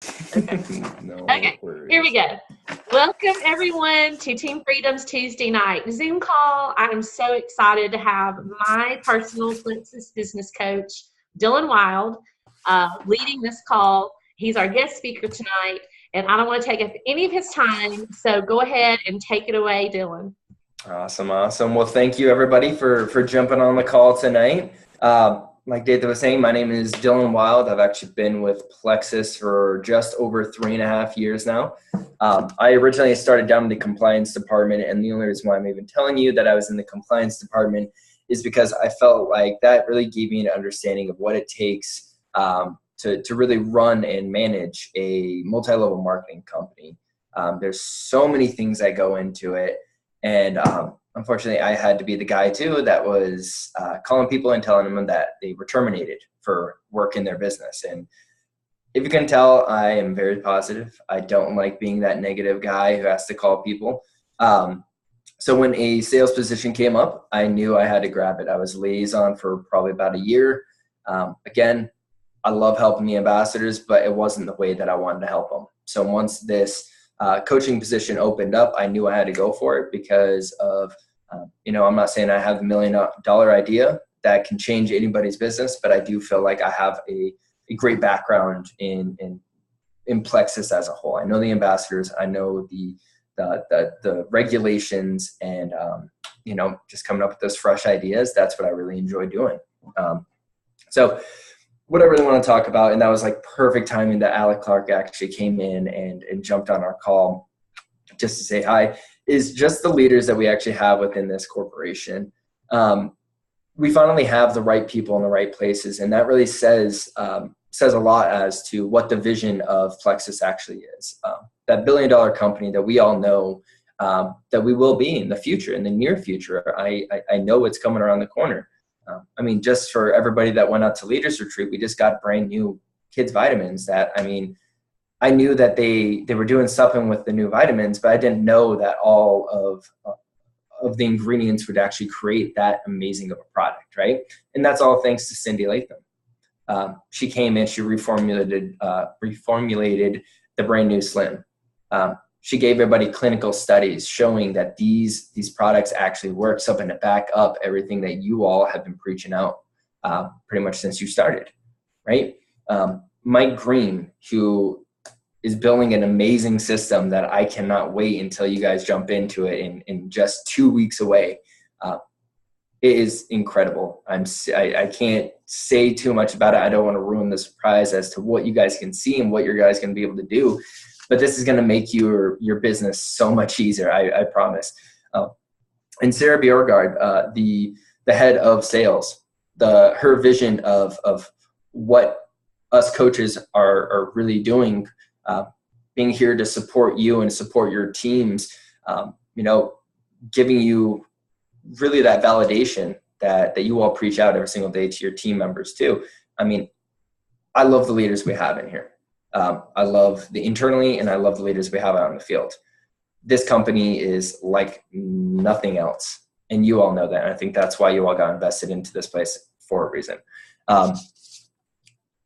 Okay. No Okay, here we worries. go. Welcome everyone to Team Freedom's Tuesday night Zoom call. I am so excited to have my personal Plexus business coach, Dyllan Wilde, leading this call. He's our guest speaker tonight, and I don't want to take up any of his time, so go ahead and take it away, Dyllan. Awesome, awesome. Well, thank you everybody for jumping on the call tonight. Like David was saying, my name is Dyllan Wilde. I've actually been with Plexus for just over 3.5 years now. I originally started down in the compliance department, and the only reason why I'm even telling you that I was in the compliance department is because I felt like that really gave me an understanding of what it takes to really run and manage a multi-level marketing company. There's so many things that go into it. And unfortunately, I had to be the guy, too, that was calling people and telling them that they were terminated for work in their business. And if you can tell, I am very positive. I don't like being that negative guy who has to call people. So when a sales position came up, I knew I had to grab it. I was liaison for probably about a year. Again, I love helping the ambassadors, but it wasn't the way that I wanted to help them. So once this coaching position opened up, I knew I had to go for it because of, I'm not saying I have $1 million idea that can change anybody's business, but I do feel like I have a great background in Plexus as a whole. I know the ambassadors, I know the regulations, and just coming up with those fresh ideas. That's what I really enjoy doing. So what I really want to talk about, and that was like perfect timing that Alec Clark actually came in and jumped on our call just to say hi, is just the leaders that we actually have within this corporation. We finally have the right people in the right places, and that really says a lot as to what the vision of Plexus actually is. That $1 billion company that we all know that we will be in the future, in the near future. I know it's coming around the corner. Just for everybody that went out to Leaders Retreat, we just got brand new kids vitamins that, I knew that they were doing something with the new vitamins, but I didn't know that all of the ingredients would actually create that amazing of a product, right? And that's all thanks to Cindy Latham. She came in, she reformulated the brand new Slim. She gave everybody clinical studies showing that these products actually work, something to back up everything that you all have been preaching out pretty much since you started, right? Mike Green, who is building an amazing system that I cannot wait until you guys jump into it in just 2 weeks away. It is incredible. I can't say too much about it. I don't want to ruin the surprise as to what you guys can see and what you guys going to be able to do. But this is going to make your business so much easier, I promise. And Sarah Bjorgard, the head of sales, her vision of what us coaches are really doing, being here to support you and support your teams, giving you really that validation that you all preach out every single day to your team members too. I love the leaders we have in here. I love the internally, and I love the leaders we have out in the field. This company is like nothing else, and you all know that. And I think that's why you all got invested into this place for a reason.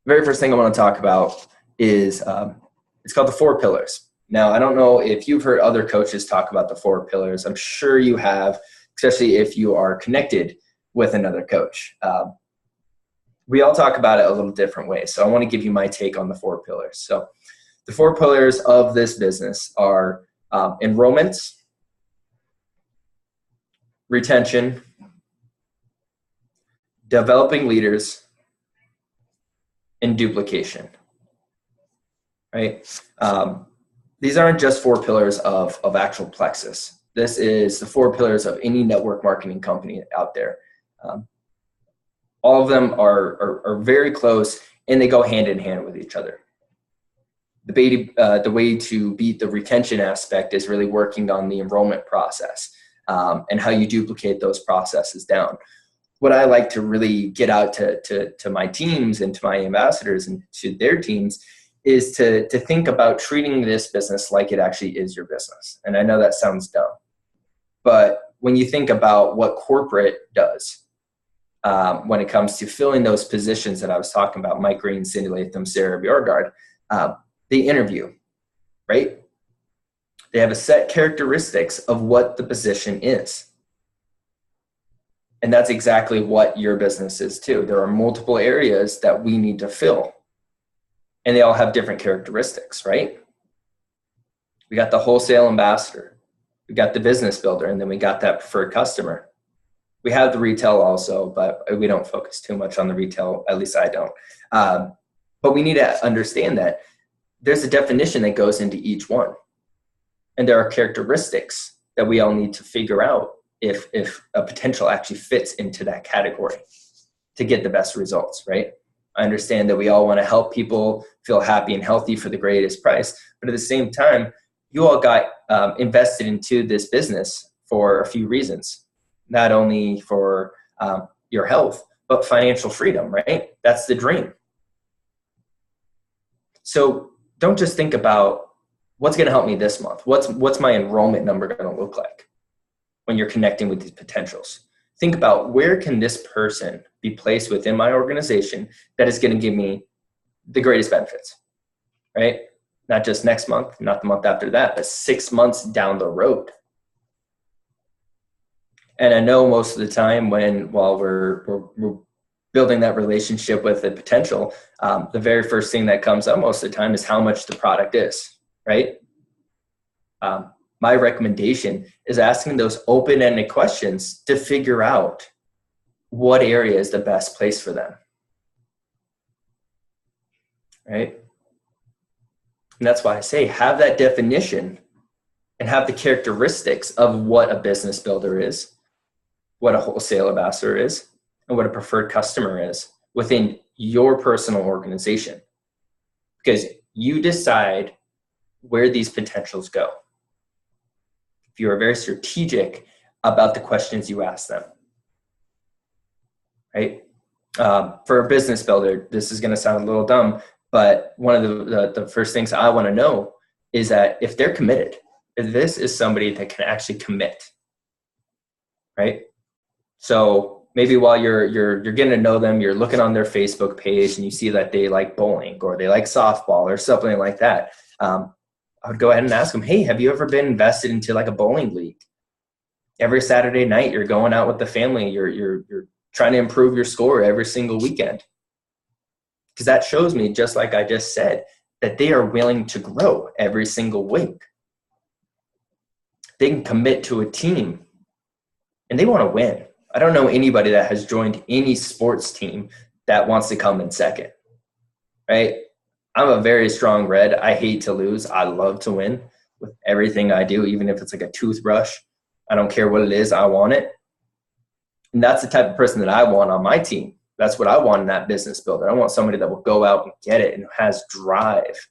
Very first thing I want to talk about is it's called the 4 pillars. Now, I don't know if you've heard other coaches talk about the 4 pillars. I'm sure you have, especially if you are connected with another coach. We all talk about it a little different ways. So I want to give you my take on the 4 pillars. So the 4 pillars of this business are enrollments, retention, developing leaders, and duplication, right? These aren't just 4 pillars of actual Plexus. This is the 4 pillars of any network marketing company out there. All of them are very close, and they go hand in hand with each other. The way to beat the retention aspect is really working on the enrollment process and how you duplicate those processes down. What I like to really get out to my teams and to my ambassadors and to their teams is to think about treating this business like it actually is your business. And I know that sounds dumb, but when you think about what corporate does, when it comes to filling those positions that I was talking about, Mike Green, Cindy Latham, Sarah Bjorgard, They interview, right? They have a set characteristics of what the position is. And that's exactly what your business is too. There are multiple areas that we need to fill, and they all have different characteristics, right? We got the wholesale ambassador, we got the business builder, and then we got that preferred customer. We have the retail also, but we don't focus too much on the retail, at least I don't. But we need to understand that there's a definition that goes into each one. And there are characteristics that we all need to figure out if a potential actually fits into that category to get the best results, right? I understand that we all want to help people feel happy and healthy for the greatest price. But at the same time, you all got invested into this business for a few reasons, not only for your health, but financial freedom, right? That's the dream. So don't just think about what's going to help me this month. What's my enrollment number going to look like when you're connecting with these potentials? Think about where can this person be placed within my organization that is going to give me the greatest benefits, right? Not just next month, not the month after that, but 6 months down the road. And I know most of the time while we're building that relationship with the potential, the very first thing that comes up most of the time is how much the product is, right? My recommendation is asking those open-ended questions to figure out what area is the best place for them, right? And that's why I say have that definition and have the characteristics of what a business builder is, what a wholesale ambassador is, and what a preferred customer is within your personal organization. Because you decide where these potentials go. If you are very strategic about the questions you ask them, right? For a business builder, this is going to sound a little dumb, but one of the first things I want to know is that if they're committed, if this is somebody that can actually commit, right? So maybe while you're getting to know them, you're looking on their Facebook page and you see that they like bowling or they like softball or something like that. I would go ahead and ask them, hey, have you ever been invested into like a bowling league? Every Saturday night, you're going out with the family. You're trying to improve your score every single weekend. Because that shows me, just like I just said, that they are willing to grow every single week. They can commit to a team and they want to win. I don't know anybody that has joined any sports team that wants to come in second, right? I'm a very strong red. I hate to lose. I love to win with everything I do, even if it's like a toothbrush. I don't care what it is. I want it. And that's the type of person that I want on my team. That's what I want in that business builder. I want somebody that will go out and get it and has drive,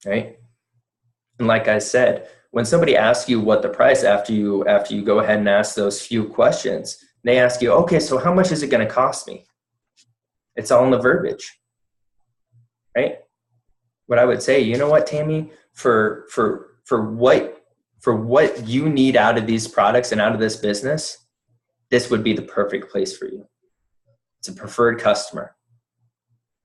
right? And like I said, when somebody asks you what the price after you go ahead and ask those few questions, they ask you, okay, so how much is it going to cost me? It's all in the verbiage, right? What I would say, you know what, Tammy, for what you need out of these products and out of this business, this would be the perfect place for you. It's a preferred customer,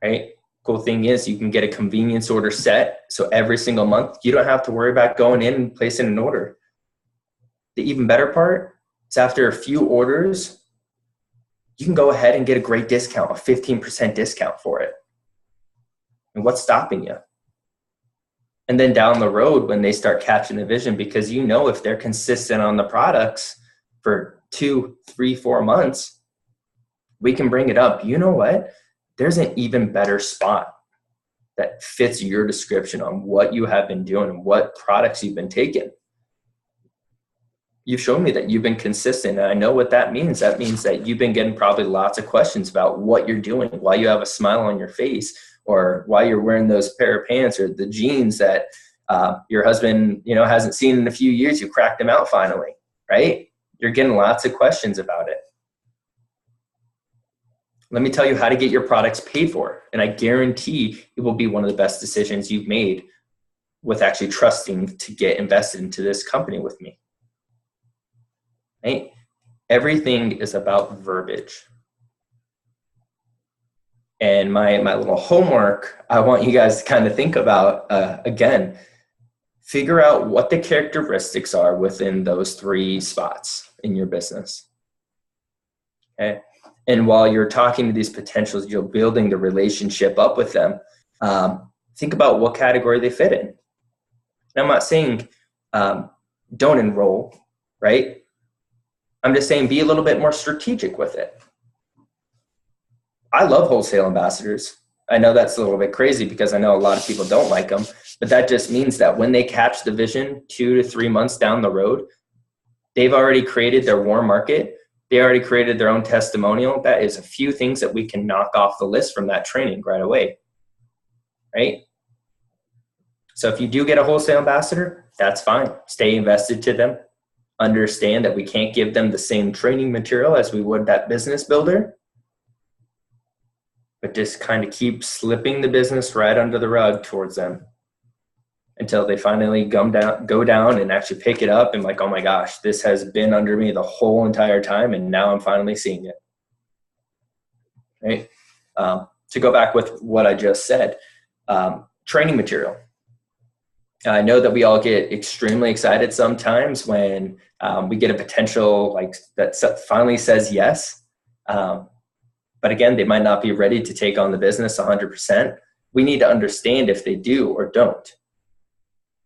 right? Cool thing is you can get a convenience order set. So every single month, you don't have to worry about going in and placing an order. The even better part is after a few orders, you can go ahead and get a great discount, a 15% discount for it. And what's stopping you? And then down the road, when they start catching the vision, because you know if they're consistent on the products for 2, 3, 4 months, we can bring it up. You know what? There's an even better spot that fits your description on what you have been doing and what products you've been taking. You've shown me that you've been consistent, and I know what that means. That means that you've been getting probably lots of questions about what you're doing, why you have a smile on your face, or why you're wearing those pair of pants or the jeans that your husband, hasn't seen in a few years. You cracked them out finally, right? You're getting lots of questions about it. Let me tell you how to get your products paid for, and I guarantee it will be one of the best decisions you've made with actually trusting to get invested into this company with me. Right? Everything is about verbiage. And my little homework, I want you guys to kind of think about, again, figure out what the characteristics are within those 3 spots in your business. Okay. And while you're talking to these potentials, you're building the relationship up with them. Think about what category they fit in. And I'm not saying don't enroll, right? I'm just saying be a little bit more strategic with it. I love wholesale ambassadors. I know that's a little bit crazy because I know a lot of people don't like them, but that just means that when they catch the vision 2 to 3 months down the road, they've already created their warm market. They already created their own testimonial. That is a few things that we can knock off the list from that training right away, right? So if you do get a wholesale ambassador, that's fine. Stay invested to them. Understand that we can't give them the same training material as we would that business builder, but just kind of keep slipping the business right under the rug towards them until they finally go down and actually pick it up and like, oh my gosh, this has been under me the whole entire time and now I'm finally seeing it, right? To go back with what I just said, training material. I know that we all get extremely excited sometimes when we get a potential like that finally says yes. But again, they might not be ready to take on the business 100%. We need to understand if they do or don't.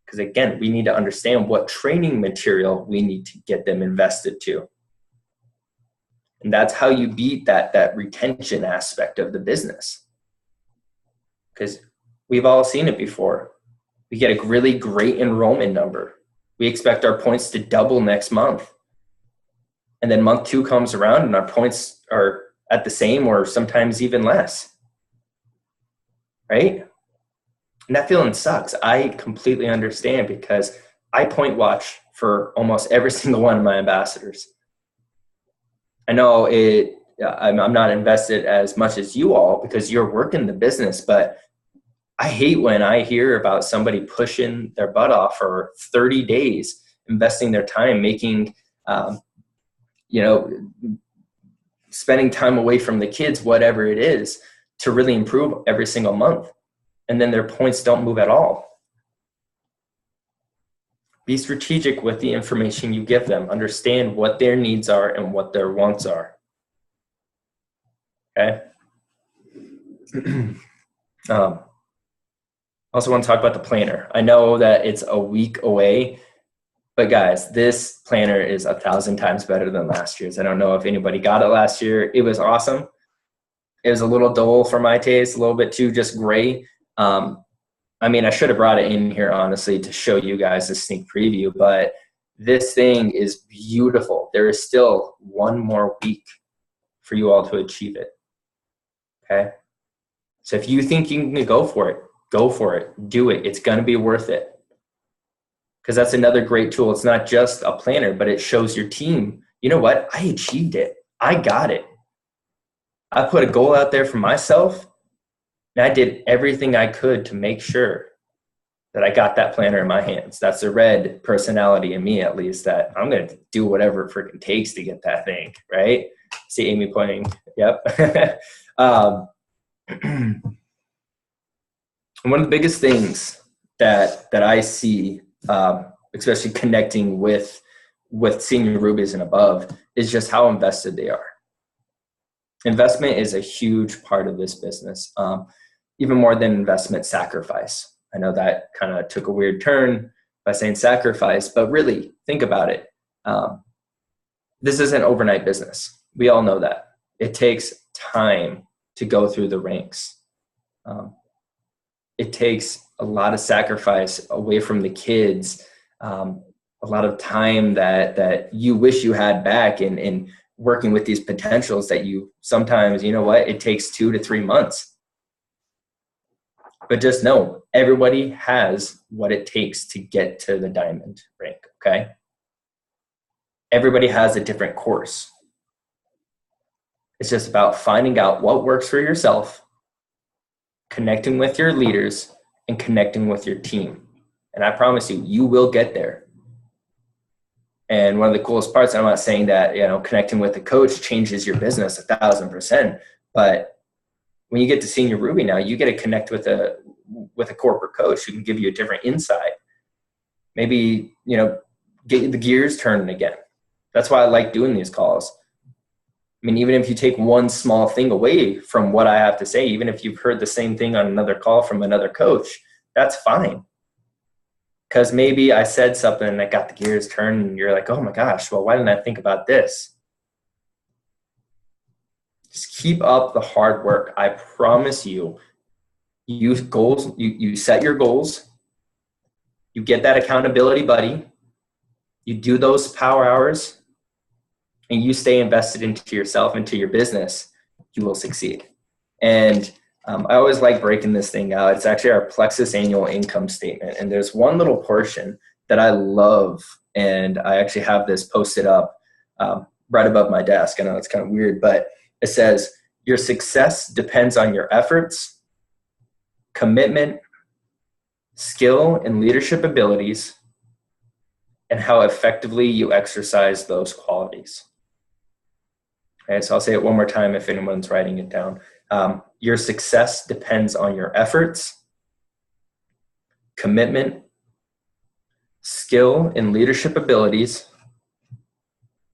Because again, we need to understand what training material we need to get them invested to. And that's how you beat that retention aspect of the business. Because we've all seen it before. We get a really great enrollment number. We expect our points to double next month. And then month 2 comes around and our points are at the same or sometimes even less, right? And that feeling sucks. I completely understand because I point watch for almost every single one of my ambassadors. I know I'm not invested as much as you all because you're working the business, but I hate when I hear about somebody pushing their butt off for 30 days, investing their time, making, spending time away from the kids, whatever it is, to really improve every single month. And then their points don't move at all. Be strategic with the information you give them. Understand what their needs are and what their wants are. Okay? Also want to talk about the planner. I know that it's a week away, but guys, this planner is 1,000 times better than last year's. I don't know if anybody got it last year. It was awesome. It was a little dull for my taste, a little bit too just gray. I should have brought it in here, honestly, to show you guys a sneak preview, but this thing is beautiful. There is still 1 more week for you all to achieve it. Okay? So if you think you can go for it, go for it. Do it. It's going to be worth it. Because that's another great tool. It's not just a planner, but it shows your team, you know what? I achieved it. I got it. I put a goal out there for myself, and I did everything I could to make sure that I got that planner in my hands. That's the red personality in me, at least, that I'm going to do whatever it freaking takes to get that thing, right? See Amy pointing. Yep. One of the biggest things that I see, especially connecting with senior rubies and above, is just how invested they are. Investment is a huge part of this business, even more than investment, sacrifice. I know that kind of took a weird turn by saying sacrifice, but really think about it. This is an overnight business. We all know that. It takes time to go through the ranks. It takes a lot of sacrifice away from the kids, a lot of time that you wish you had back in working with these potentials that you sometimes, you know what, it takes 2 to 3 months. But just know, everybody has what it takes to get to the diamond rank, okay? Everybody has a different course. It's just about finding out what works for yourself, connecting with your leaders, and connecting with your team. And I promise you, you will get there. And one of the coolest parts, I'm not saying that, connecting with the coach changes your business 1,000%, but When you get to senior Ruby now, you get to connect with a corporate coach who can give you a different insight. Maybe, get the gears turning again. That's why I like doing these calls. I mean, even if you take one small thing away from what I have to say, even if you've heard the same thing on another call from another coach, that's fine. Because maybe I said something that got the gears turned and you're like, oh my gosh, well, why didn't I think about this? Just keep up the hard work. I promise you, you set your goals, you get that accountability buddy, you do those power hours, and you stay invested into yourself, into your business, you will succeed. And I always like breaking this thing out. It's actually our Plexus annual income statement. And there's one little portion that I love, and I actually have this posted up right above my desk. I know it's kind of weird, but it says, your success depends on your efforts, commitment, skill, and leadership abilities, and how effectively you exercise those qualities. Okay, so I'll say it one more time if anyone's writing it down. Your success depends on your efforts, commitment, skill, and leadership abilities,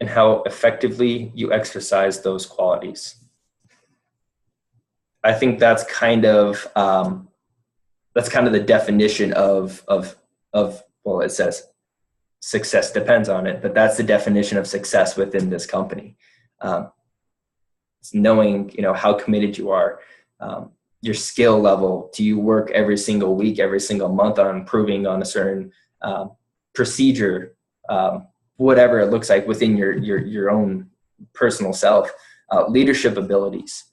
and how effectively you exercise those qualities. I think that's kind of the definition of well, it says success depends on it, but that's the definition of success within this company. It's knowing, how committed you are, your skill level. Do you work every single week, every single month on improving on a certain procedure, whatever it looks like within your own personal self, leadership abilities.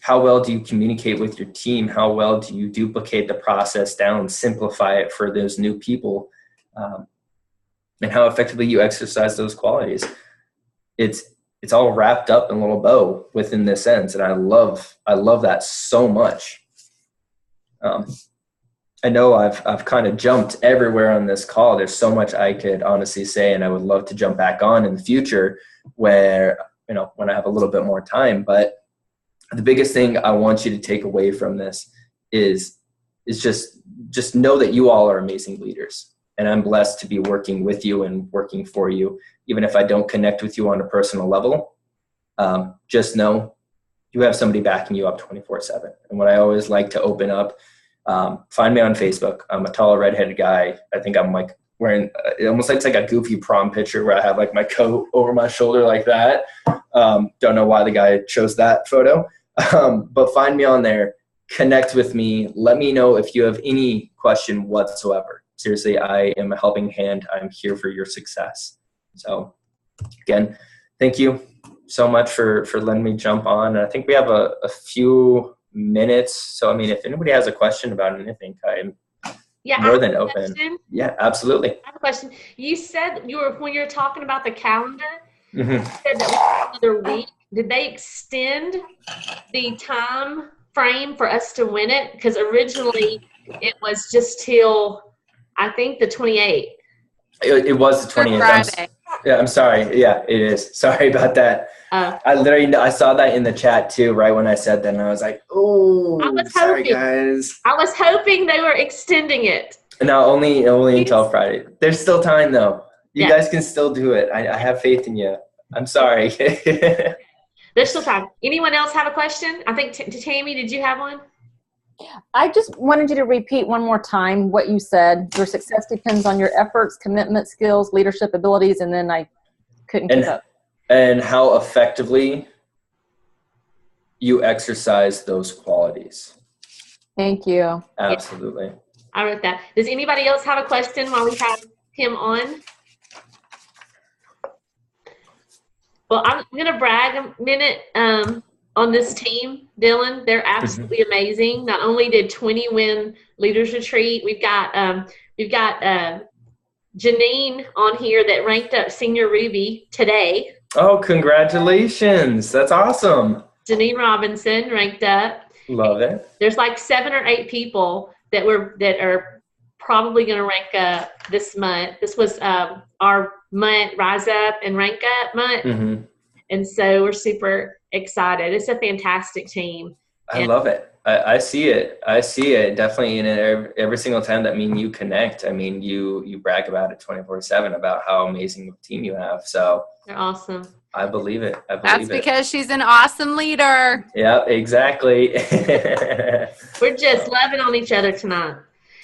How well do you communicate with your team? How well do you duplicate the process down, simplify it for those new people, and how effectively you exercise those qualities? It's all wrapped up in a little bow within this sense, and I love that so much. I know I've kind of jumped everywhere on this call. There's so much I could honestly say, and I would love to jump back on in the future where, when I have a little bit more time. But the biggest thing I want you to take away from this is just know that you all are amazing leaders. And I'm blessed to be working with you and working for you. Even if I don't connect with you on a personal level, just know you have somebody backing you up 24/7. And what I always like to open up, find me on Facebook. I'm a tall redheaded guy. I think I'm like wearing, it almost looks like a goofy prom picture where I have like my coat over my shoulder like that. Don't know why the guy chose that photo, but find me on there, connect with me. Let me know if you have any question whatsoever. Seriously, I am a helping hand. I'm here for your success. So again, thank you so much for letting me jump on. I think we have a few minutes. So, if anybody has a question about anything, I'm more than open. Question. Yeah, absolutely. I have a question. You said when you were talking about the calendar, Mm-hmm. you said that we had another week. Did they extend the time frame for us to win it? Because originally it was just till, I think, the 28th. It was the 28th. I'm sorry. Yeah, it is. Sorry about that. I saw that in the chat too, right when I said that, and I was like, "Oh, sorry, guys." I was hoping they were extending it. No, only until Friday. There's still time though. You guys can still do it. I have faith in you. I'm sorry. There's still time. Anyone else have a question? I think Tammy, did you have one? I just wanted you to repeat one more time what you said. Your success depends on your efforts, commitment, skills, leadership abilities, and then I couldn't keep up. And how effectively you exercise those qualities. Thank you. Absolutely. I wrote that. Does anybody else have a question while we have him on? Well, I'm going to brag a minute on this team, Dylan. They're absolutely amazing. Not only did 20 win Leaders Retreat, we've got Janine on here that ranked up Senior Ruby today. Oh, congratulations. That's awesome. Janine Robinson ranked up. Love it. There's like 7 or 8 people that are probably going to rank up this month. This was our month, Rise Up and Rank Up month. And so we're super excited. It's a fantastic team. I love it. I see it. I see it definitely in every single time that me and you connect. I mean, you brag about it 24/7 about how amazing of a team you have. So They're awesome. I believe it. I believe That's because she's an awesome leader. Yeah, exactly. We're just loving on each other tonight.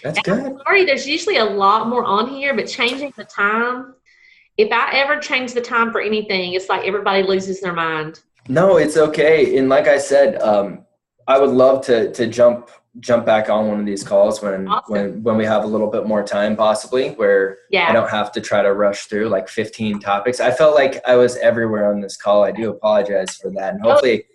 That's and good. I'm sorry, there's usually a lot more on here, but changing the time, if I ever change the time for anything, it's like everybody loses their mind. No, it's okay. And like I said, I would love to jump back on one of these calls when we have a little bit more time, possibly, where I don't have to try to rush through like 15 topics. I felt like I was everywhere on this call. I do apologize for that. And hopefully,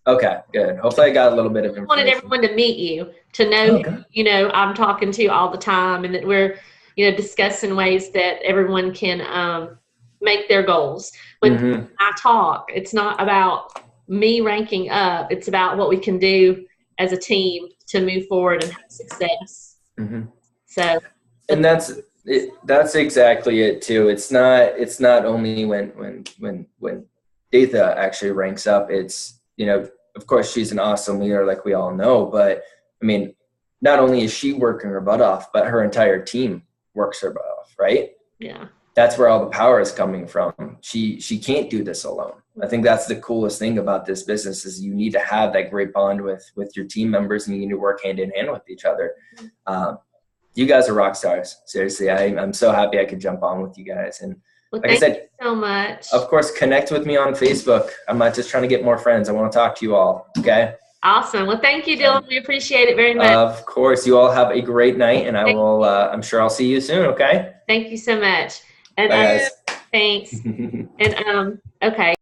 okay, good. Hopefully I got a little bit of information. I wanted everyone to meet you, to know, you know, I'm talking to all the time, and that we're, you know, discussing ways that everyone can make their goals. When I talk, it's not about me ranking up. It's about what we can do as a team to move forward and have success. So, and that's exactly it too. It's not only when Datha actually ranks up. It's, you know, of course she's an awesome leader, like we all know, but I mean, not only is she working her butt off, but her entire team works her butt off, right? Yeah. That's where all the power is coming from. She can't do this alone. I think that's the coolest thing about this business is you need to have that great bond with your team members, and you need to work hand in hand with each other. You guys are rock stars. Seriously, I'm so happy I could jump on with you guys. And like I said, thank you so much. Of course, connect with me on Facebook. I'm not just trying to get more friends. I want to talk to you all. Okay. Awesome. Well, thank you, Dylan. We appreciate it very much. Of course. You all have a great night, and I'm sure I'll see you soon. Okay. Thank you so much. And bye, guys. Thanks. And okay.